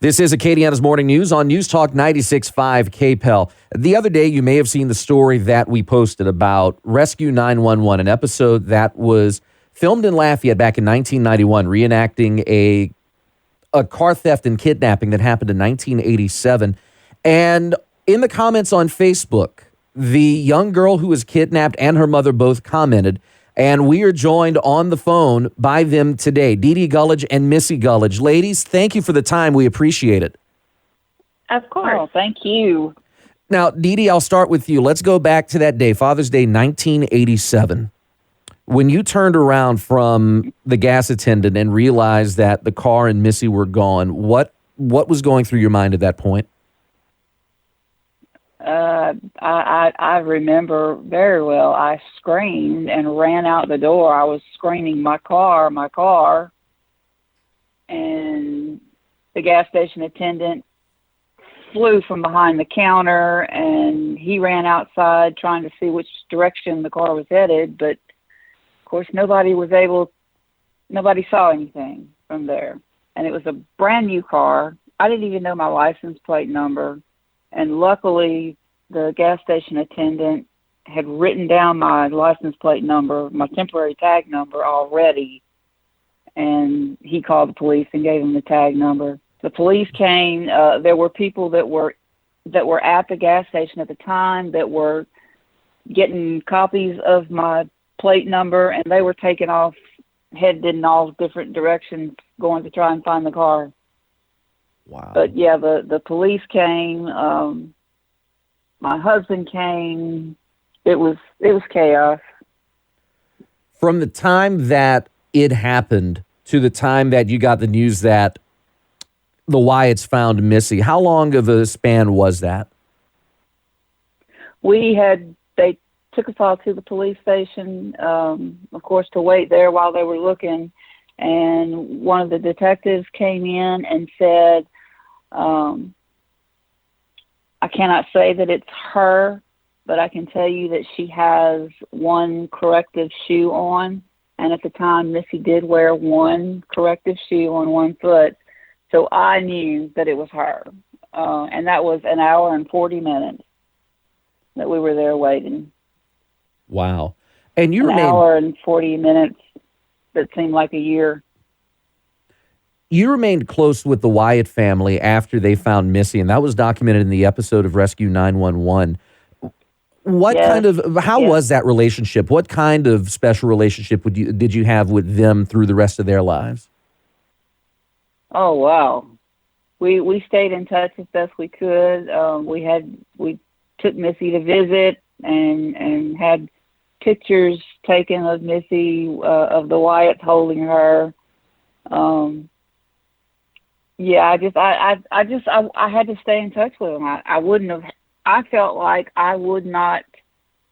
This is Acadiana's Morning News on NewsTalk 96.5 KPEL. The other day, you may have seen the story that we posted about Rescue 911, an episode that was filmed in Lafayette back in 1991, reenacting a car theft and kidnapping that happened in 1987. And in the comments on Facebook, the young girl who was kidnapped and her mother both commented, and we are joined on the phone by them today, Dee Gulledge and Missy Gulledge. Ladies, thank you for the time. We appreciate it. Of course. Oh, thank you. Now, Dee, I'll start with you. Let's go back to that day, Father's Day, 1987. When you turned around from the gas attendant and realized that the car and Missy were gone, what was going through your mind at that point? I remember very well. I screamed and ran out the door. I was screaming, my car. And the gas station attendant flew from behind the counter, and he ran outside trying to see which direction the car was headed. But, of course, nobody saw anything from there. And it was a brand new car. I didn't even know my license plate number. And luckily, the gas station attendant had written down my license plate number, my temporary tag number already, and he called the police and gave him the tag number. The police came. There were people that were at the gas station at the time that were getting copies of my plate number, and they were taking off, headed in all different directions, going to try and find the car. Wow. But yeah, the police came. My husband came. It was chaos. From the time that it happened to the time that you got the news that the Wyatts found Missy, how long of a span was that? They took us all to the police station, of course, to wait there while they were looking. And one of the detectives came in and said, I cannot say that it's her, but I can tell you that she has one corrective shoe on. And at the time, Missy did wear one corrective shoe on one foot. So I knew that it was her. And that was an hour and 40 minutes that we were there waiting. Wow. And you An hour and 40 minutes that seemed like a year. You remained close with the Wyatt family after they found Missy, and that was documented in the episode of Rescue 911. How was that relationship? What kind of special relationship did you have with them through the rest of their lives? Oh, wow. We stayed in touch as best we could. We took Missy to visit and had pictures taken of Missy, of the Wyatts holding her. Yeah, I had to stay in touch with them. I felt like I would not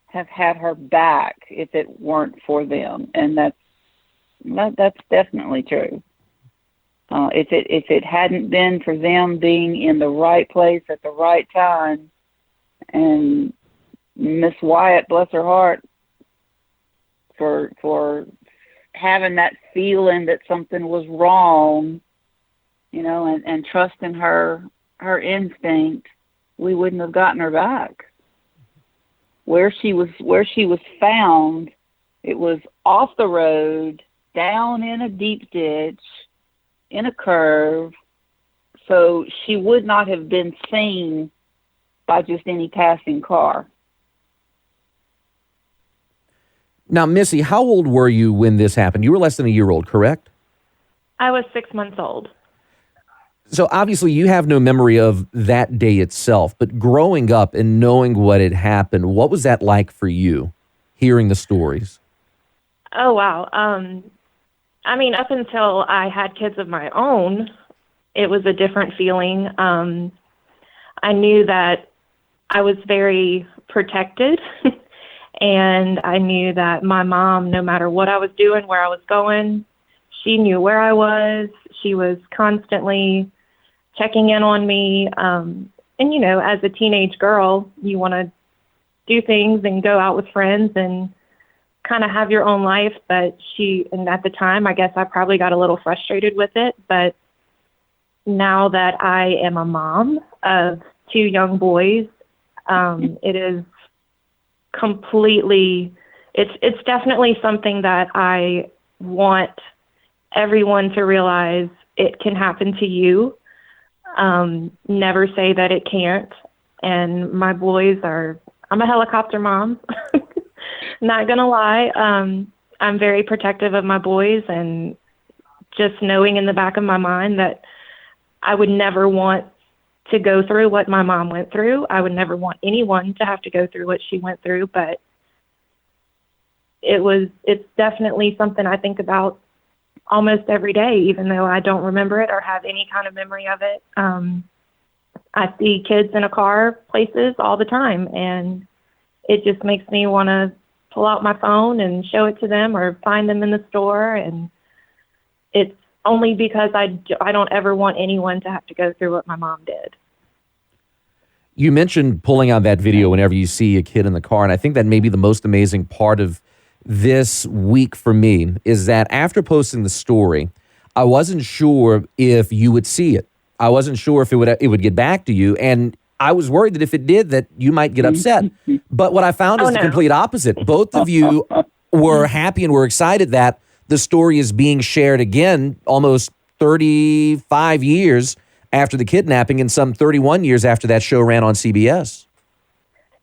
have had her back if it weren't for them. And that's definitely true. If it hadn't been for them being in the right place at the right time, and Miss Wyatt, bless her heart, for having that feeling that something was wrong, and trusting her instinct, we wouldn't have gotten her back. Where she was found, it was off the road, down in a deep ditch, in a curve, so she would not have been seen by just any passing car. Now, Missy, how old were you when this happened? You were less than a year old, correct? I was 6 months old. So obviously you have no memory of that day itself, but growing up and knowing what had happened, what was that like for you, hearing the stories? Oh, wow. Up until I had kids of my own, it was a different feeling. I knew that I was very protected, and I knew that my mom, no matter what I was doing, where I was going, she knew where I was. She was constantly checking in on me. And, as a teenage girl, you want to do things and go out with friends and kind of have your own life. But and at the time, I guess I probably got a little frustrated with it. But now that I am a mom of 2 young boys, it is completely, it's definitely something that I want everyone to realize it can happen to you. Never say that it can't. And my boys I'm a helicopter mom. Not gonna lie. I'm very protective of my boys, and just knowing in the back of my mind that I would never want to go through what my mom went through. I would never want anyone to have to go through what she went through, but it's definitely something I think about almost every day, even though I don't remember it or have any kind of memory of it. I see kids in a car places all the time, and it just makes me want to pull out my phone and show it to them or find them in the store. And it's only because I don't ever want anyone to have to go through what my mom did. You mentioned pulling out that video whenever you see a kid in the car, and I think that may be the most amazing part of this week for me is that after posting the story, I wasn't sure if you would see it. I wasn't sure if it would get back to you, and I was worried that if it did, that you might get upset. But what I found is the complete opposite. Both of you were happy and were excited that the story is being shared again almost 35 years after the kidnapping and some 31 years after that show ran on CBS.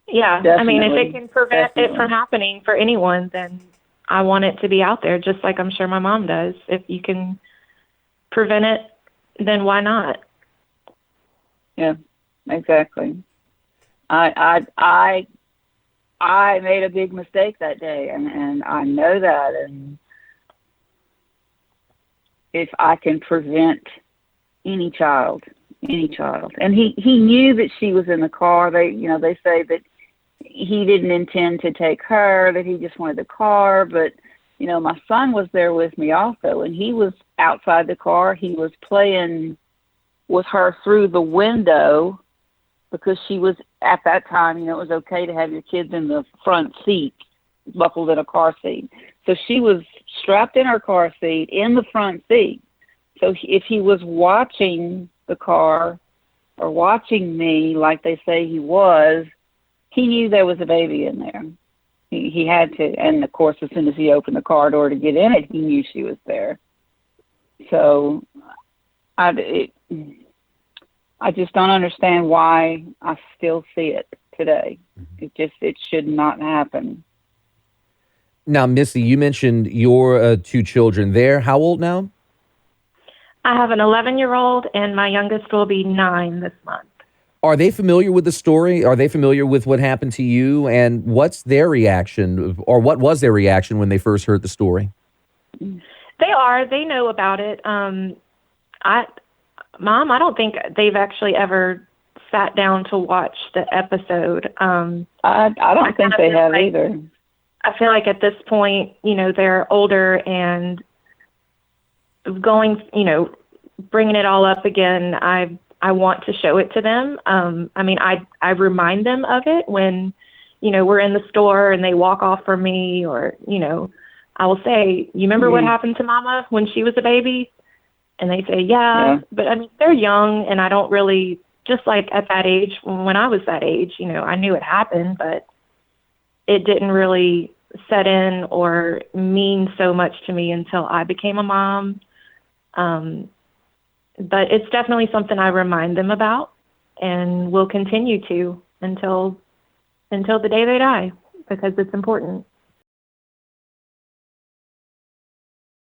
Yeah, definitely. I mean, if it can prevent it from happening for anyone, then I want it to be out there, just like I'm sure my mom does. If you can prevent it, then why not? Yeah, exactly. I made a big mistake that day, and I know that. And if I can prevent any child, and he knew that she was in the car. They say that he didn't intend to take her, that he just wanted the car. But, my son was there with me also, and he was outside the car. He was playing with her through the window because she was, at that time, it was okay to have your kids in the front seat, buckled in a car seat. So she was strapped in her car seat in the front seat. So if he was watching the car or watching me like they say he was, he knew there was a baby in there. He had to. And, of course, as soon as he opened the car door to get in it, he knew she was there. So I just don't understand why I still see it today. It should not happen. Now, Missy, you mentioned your 2 children. They're how old now? I have an 11-year-old, and my youngest will be 9 this month. Are they familiar with the story? Are they familiar with what happened to you? And what's their reaction, or what was their reaction when they first heard the story? They are. They know about it. Mom, I don't think they've actually ever sat down to watch the episode. I don't think they have either. I feel like at this point, they're older and going, bringing it all up again. I want to show it to them. I remind them of it when, we're in the store and they walk off from me, or, I will say, you remember what happened to Mama when she was a baby? And they say, yeah. But they're young, and I don't really, just like at that age, when I was that age, I knew it happened, but it didn't really set in or mean so much to me until I became a mom. But it's definitely something I remind them about, and will continue to until the day they die, because it's important.